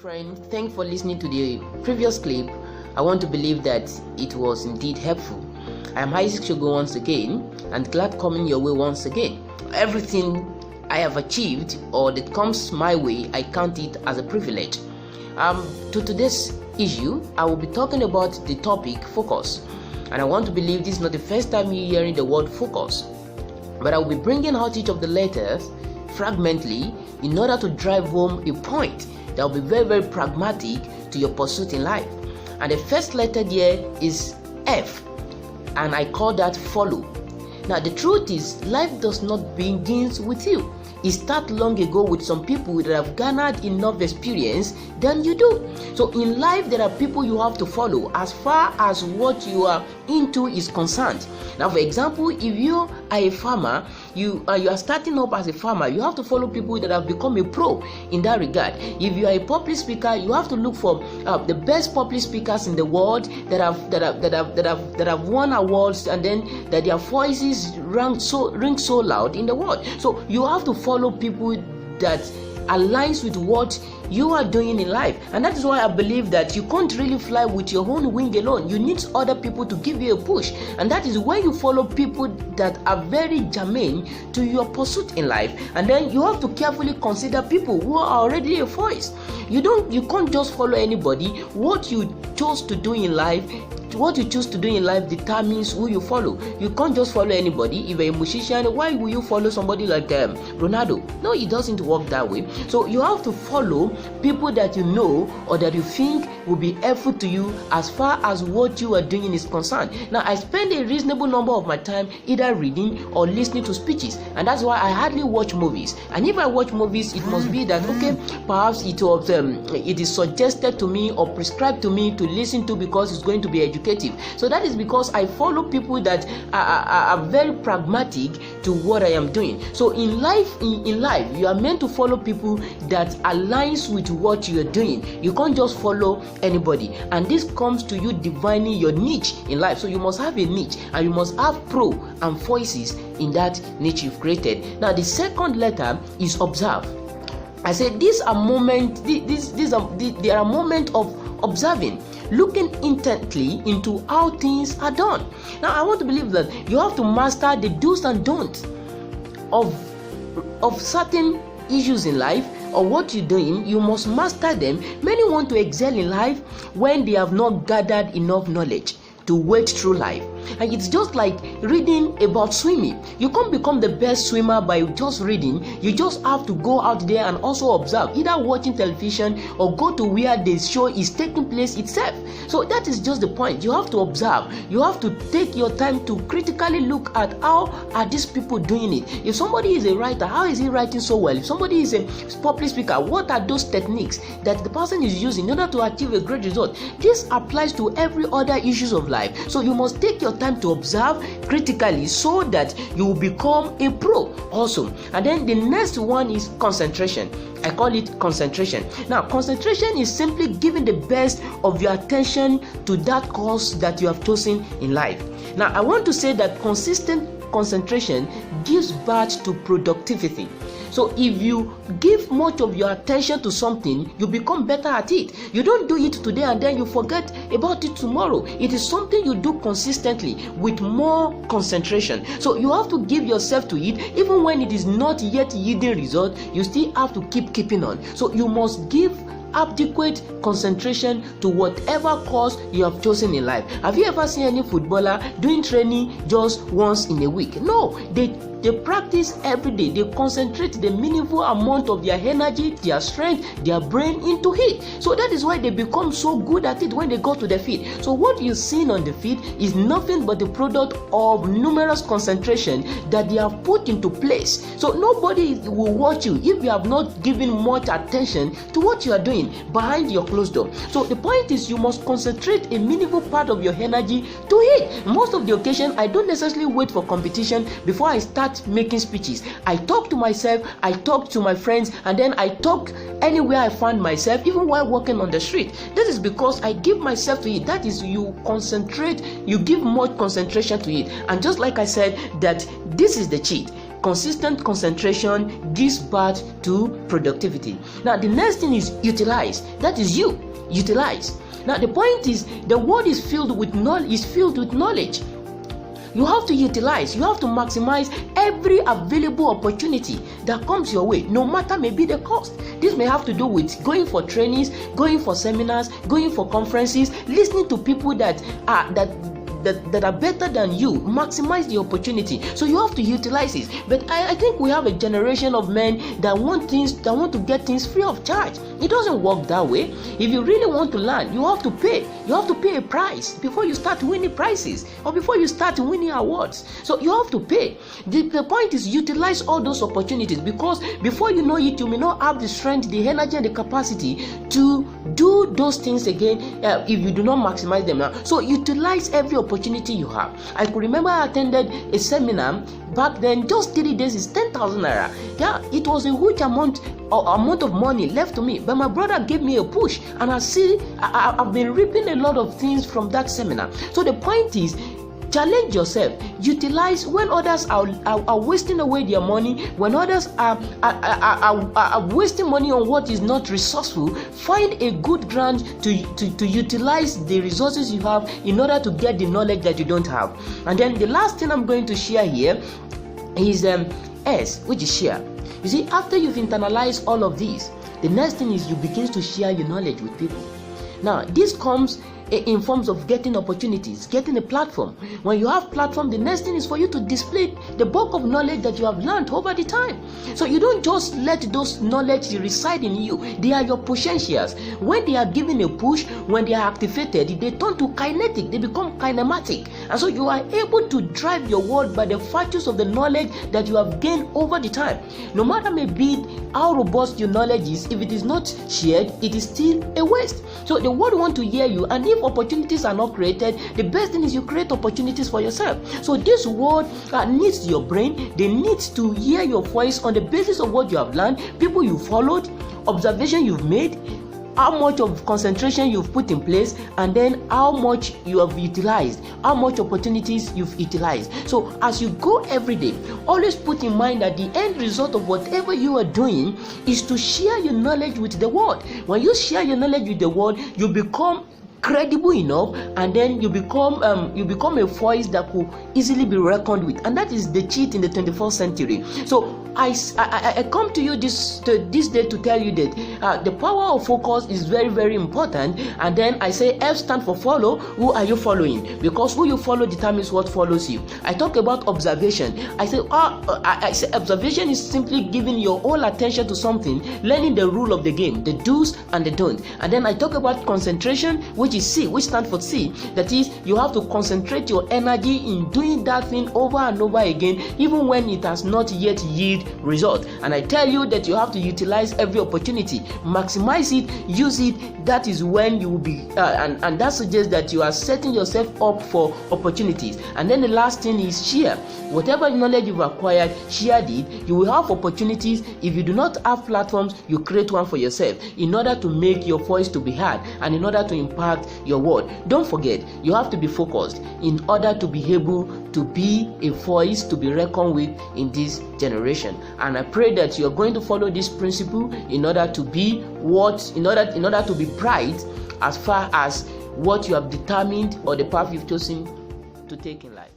friend, thanks for listening to the previous clip. I want to believe that it was indeed helpful. I am Isaac Shogo once again, and glad coming your way once again. Everything I have achieved or that comes my way, I count it as a privilege. To today's issue, I will be talking about the topic focus, and I want to believe this is not the first time you're hearing the word focus, but I will be bringing out each of the letters fragmentally in order to drive home a point that will be very, very pragmatic to your pursuit in life. And the first letter there is F, and I call that follow. Now the truth is, life does not begin with you. It starts long ago with some people that have garnered enough experience than you do. So in life, there are people you have to follow as far as what you are into is concerned. Now, for example, if you are a farmer, you are starting up as a farmer, you have to follow people that have become a pro in that regard. If you are a public speaker, you have to look for the best public speakers in the world that have won awards, and then that their voices ring so loud in the world. So you have to follow people that aligns with what you are doing in life, and that is why I believe that you can't really fly with your own wing alone. You need other people to give you a push, and that is when you follow people that are very germane to your pursuit in life. And then you have to carefully consider people who are already a voice. You can't just follow anybody. What you chose to do in life determines who you follow. You can't just follow anybody. If you're a musician, why will you follow somebody like Ronaldo? No, it doesn't work that way. So you have to follow people that you know or that you think will be helpful to you as far as what you are doing is concerned. Now, I spend a reasonable number of my time either reading or listening to speeches, and that's why I hardly watch movies. And if I watch movies, it must be that perhaps it is suggested to me or prescribed to me to listen to because it's going to be educative. So that is because I follow people that are very pragmatic to what I am doing. So in life, you are meant to follow people that aligns with what you are doing. You can't just follow anybody, and this comes to you defining your niche in life. So you must have a niche, and you must have pro and voices in that niche you've created. Now the second letter is observe. I said there are moments of observing, looking intently into how things are done. Now I want to believe that you have to master the do's and don'ts of certain issues in life, or what you're doing. You must master them. Many want to excel in life when they have not gathered enough knowledge to wade through life. And it's just like reading about swimming. You can't become the best swimmer by just reading. You just have to go out there and also observe, either watching television or go to where the show is taking place itself. So that is just the point. You have to observe. You have to take your time to critically look at how are these people doing it. If somebody is a writer, how is he writing so well? If somebody is a public speaker, what are those techniques that the person is using in order to achieve a great result? This applies to every other issues of life. So you must take your time to observe critically so that you will become a pro also. And then the next one is concentration. I call it concentration. Now, concentration is simply giving the best of your attention to that cause that you have chosen in life. Now, I want to say that consistent concentration gives birth to productivity. So if you give much of your attention to something, you become better at it. You don't do it today and then you forget about it tomorrow. It is something you do consistently with more concentration. So you have to give yourself to it. Even when it is not yet yielding result, you still have to keep on. So you must give adequate concentration to whatever course you have chosen in life. Have you ever seen any footballer doing training just once in a week? No, they practice every day. They concentrate the meaningful amount of their energy, their strength, their brain into it. So that is why they become so good at it when they go to the field. So what you're seeing on the field is nothing but the product of numerous concentration that they have put into place. So nobody will watch you if you have not given much attention to what you are doing behind your closed door. So the point is, you must concentrate a meaningful part of your energy to it. Most of the occasion, I don't necessarily wait for competition before I start making speeches. I talk to myself, I talk to my friends, and then I talk anywhere I find myself, even while walking on the street. This is because I give myself to it. That is, you concentrate, you give much concentration to it. And just like I said, that this is the cheat. consistent concentration gives birth to productivity. Now the next thing is utilize. That is you. Utilize. Now the point is, the world is filled with knowledge. You have to utilize, you have to maximize every available opportunity that comes your way, no matter maybe the cost. This may have to do with going for trainings, going for seminars, going for conferences, listening to people that are better than you. Maximize the opportunity. So you have to utilize it. But I think we have a generation of men that want to get things free of charge. It doesn't work that way. If you really want to learn, you have to pay. You have to pay a price before you start winning prizes or before you start winning awards. So you have to pay. The point is, utilize all those opportunities, because before you know it, you may not have the strength, the energy, and the capacity to do those things again if you do not maximize them now. So utilize every opportunity you have. I could remember I attended a seminar back then. Just 3 days is 10,000 naira. Yeah, it was a huge amount of money left to me, but my brother gave me a push, and I've been reaping a lot of things from that seminar. So the point is, challenge yourself. Utilize when others are wasting away their money, when others are wasting money on what is not resourceful. Find a good ground to utilize the resources you have in order to get the knowledge that you don't have. And then the last thing I'm going to share here is S, which is share. You see, after you've internalized all of these, the next thing is you begin to share your knowledge with people. Now, this comes in forms of getting opportunities, getting a platform. When you have platform, the next thing is for you to display the bulk of knowledge that you have learned over the time. So you don't just let those knowledge reside in you. They are your potentials. When they are given a push, when they are activated, they turn to kinetic. They become kinematic. And so you are able to drive your world by the virtues of the knowledge that you have gained over the time. No matter maybe how robust your knowledge is, if it is not shared, it is still a waste. So the world wants to hear you, and if opportunities are not created, the best thing is you create opportunities for yourself. So this world needs your brain. They need to hear your voice on the basis of what you have learned, people you followed, observation you've made, how much of concentration you've put in place, and then how much you have utilized, how much opportunities you've utilized. So as you go every day, always put in mind that the end result of whatever you are doing is to share your knowledge with the world. When you share your knowledge with the world, you become credible enough, and then you become a voice that could easily be reckoned with, and that is the cheat in the 21st century. So I come to you this day to tell you that the power of focus is very, very important. And then I say F stand for follow. Who are you following? Because who you follow determines what follows you. I talk about observation. I say observation is simply giving your whole attention to something, learning the rule of the game, the do's and the don'ts. And then I talk about concentration, which is C, which stands for C. That is, you have to concentrate your energy in doing that thing over and over again, even when it has not yet yielded result. And I tell you that you have to utilize every opportunity, maximize it, use it. That is when you will be and that suggests that you are setting yourself up for opportunities. And then the last thing is share. Whatever knowledge you've acquired, share it. You will have opportunities. If you do not have platforms, you create one for yourself in order to make your voice to be heard and in order to impact your world. Don't forget, you have to be focused in order to be able to be a voice to be reckoned with in this generation. And I pray that you are going to follow this principle in order to be in order to be bright as far as what you have determined or the path you've chosen to take in life.